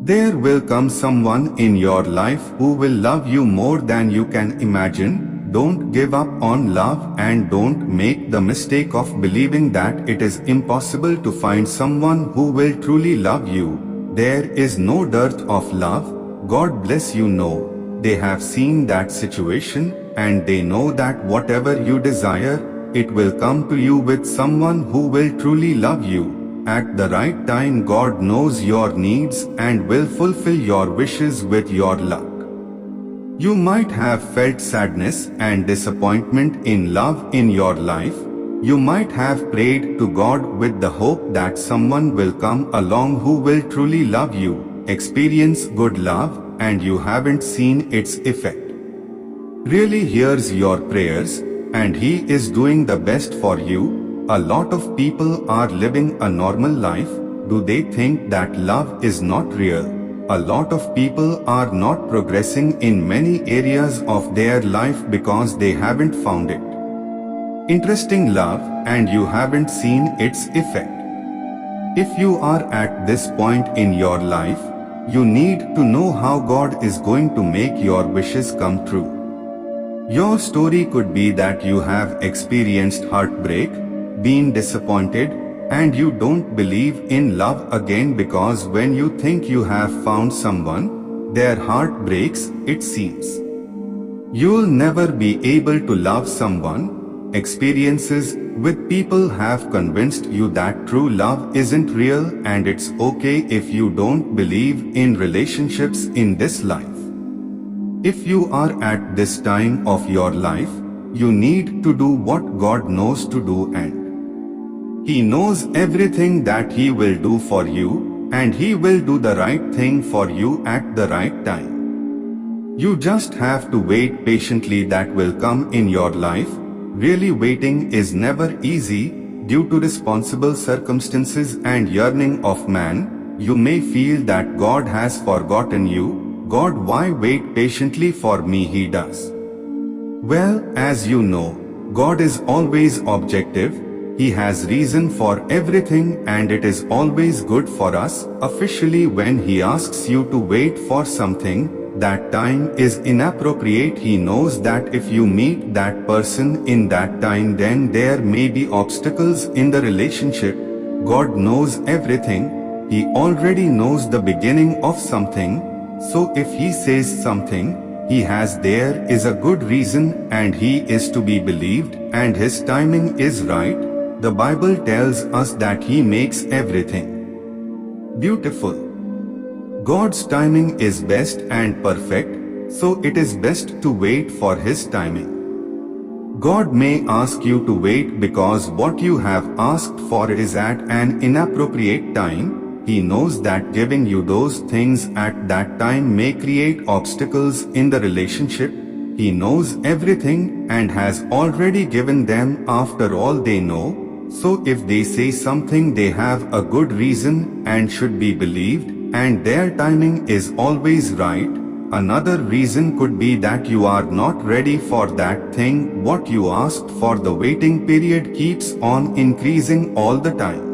There will come someone in your life who will love you more than you can imagine. Don't give up on love and don't make the mistake of believing that it is impossible to find someone who will truly love you. There is no dearth of love. God bless you. No. They have seen that situation and they know that whatever you desire, it will come to you with someone who will truly love you. At the right time, God knows your needs and will fulfill your wishes with your luck. You might have felt sadness and disappointment in love in your life. You might have prayed to God with the hope that someone will come along who will truly love you, experience good love, and you haven't seen its effect. Really hears your prayers, and He is doing the best for you. A lot of people are living a normal life. Do they think that love is not real? A lot of people are not progressing in many areas of their life because they haven't found it. Interesting love, and you haven't seen its effect. If you are at this point in your life, you need to know how God is going to make your wishes come true. Your story could be that you have experienced heartbreak, been disappointed, and you don't believe in love again because when you think you have found someone, their heart breaks, it seems. You'll never be able to love someone. Experiences with people have convinced you that true love isn't real, and it's okay if you don't believe in relationships in this life. If you are at this time of your life, you need to do what God knows to do, and He knows everything that He will do for you, and He will do the right thing for you at the right time. You just have to wait patiently. That will come in your life. Really, waiting is never easy due to responsible circumstances and yearning of man. You may feel that God has forgotten you. God, why wait patiently for me? He does. Well, as you know, God is always objective. He has reason for everything, and it is always good for us. Officially, when He asks you to wait for something, that time is inappropriate. He knows that if you meet that person in that time, then there may be obstacles in the relationship. God knows everything. He already knows the beginning of something. So if He says something, there is a good reason, and He is to be believed, and His timing is right. The Bible tells us that He makes everything beautiful. God's timing is best and perfect, so it is best to wait for His timing. God may ask you to wait because what you have asked for is at an inappropriate time. He knows that giving you those things at that time may create obstacles in the relationship. He knows everything and has already given them. After all, they know. So if they say something, they have a good reason and should be believed, and their timing is always right. Another reason could be that you are not ready for that thing what you asked for. The waiting period keeps on increasing all the time.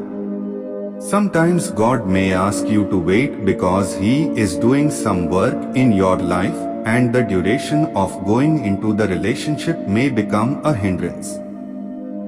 Sometimes God may ask you to wait because He is doing some work in your life, and the duration of going into the relationship may become a hindrance.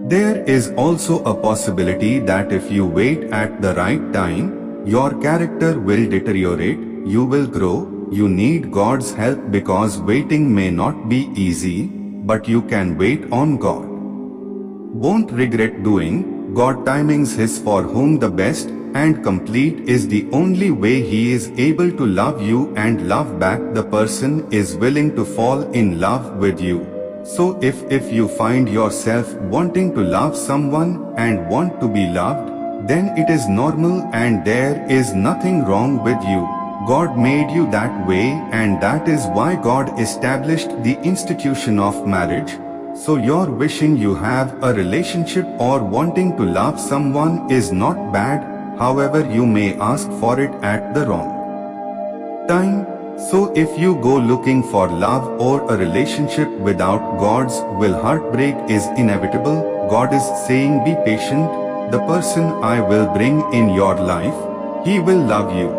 There is also a possibility that if you wait at the right time, your character will deteriorate, you will grow. You need God's help because waiting may not be easy, but you can wait on God. Won't regret doing. God timings His for whom the best and complete is the only way. He is able to love you and love back. The person is willing to fall in love with you. So if you find yourself wanting to love someone and want to be loved, then it is normal and there is nothing wrong with you. God made you that way, and that is why God established the institution of marriage. So your wishing you have a relationship or wanting to love someone is not bad. However, you may ask for it at the wrong time. So if you go looking for love or a relationship without God's will, heartbreak is inevitable. God is saying, be patient. The person I will bring in your life, he will love you.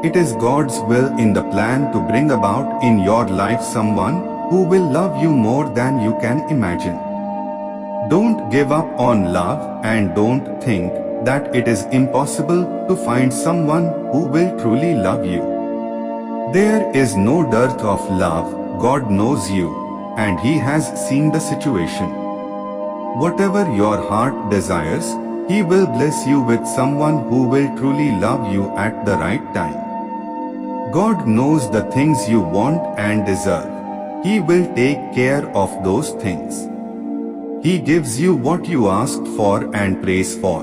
It is God's will in the plan to bring about in your life someone who will love you more than you can imagine. Don't give up on love and don't think that it is impossible to find someone who will truly love you. There is no dearth of love. God knows you, and He has seen the situation. Whatever your heart desires, He will bless you with someone who will truly love you at the right time. God knows the things you want and deserve. He will take care of those things. He gives you what you asked for and prays for,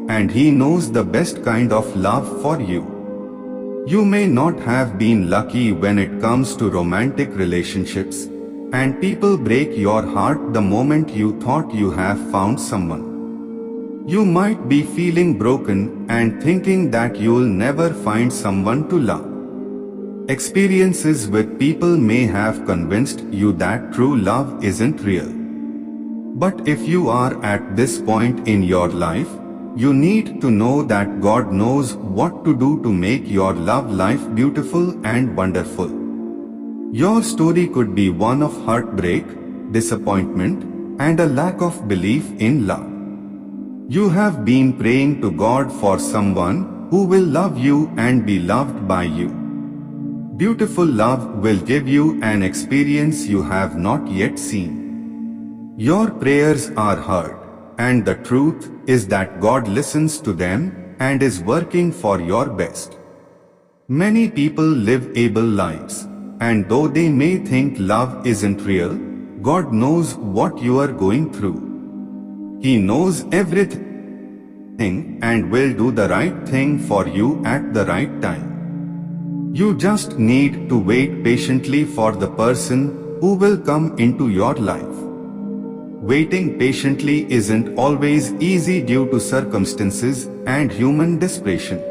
and He knows the best kind of love for you. You may not have been lucky when it comes to romantic relationships, and people break your heart the moment you thought you have found someone. You might be feeling broken and thinking that you'll never find someone to love. Experiences with people may have convinced you that true love isn't real. But if you are at this point in your life, you need to know that God knows what to do to make your love life beautiful and wonderful. Your story could be one of heartbreak, disappointment, and a lack of belief in love. You have been praying to God for someone who will love you and be loved by you. Beautiful love will give you an experience you have not yet seen. Your prayers are heard, and the truth is that God listens to them and is working for your best. Many people live able lives, and though they may think love isn't real, God knows what you are going through. He knows everything and will do the right thing for you at the right time. You just need to wait patiently for the person who will come into your life. Waiting patiently isn't always easy due to circumstances and human desperation.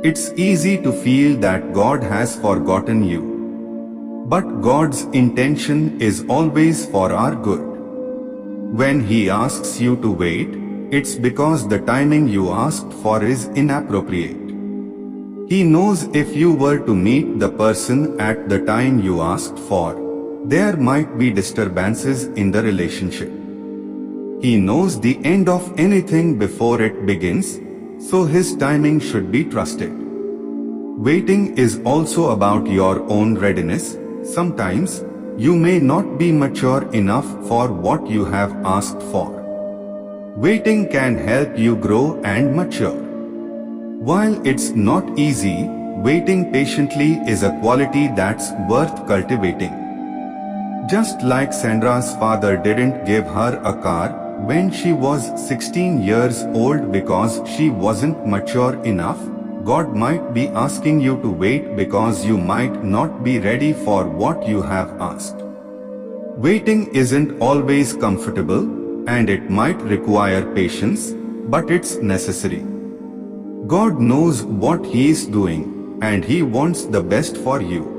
It's easy to feel that God has forgotten you. But God's intention is always for our good. When He asks you to wait, it's because the timing you asked for is inappropriate. He knows if you were to meet the person at the time you asked for, there might be disturbances in the relationship. He knows the end of anything before it begins, so His timing should be trusted. Waiting is also about your own readiness. Sometimes, you may not be mature enough for what you have asked for. Waiting can help you grow and mature. While it's not easy, waiting patiently is a quality that's worth cultivating. Just like Sandra's father didn't give her a car when she was 16 years old because she wasn't mature enough, God might be asking you to wait because you might not be ready for what you have asked. Waiting isn't always comfortable, and it might require patience, but it's necessary. God knows what He is doing, and He wants the best for you.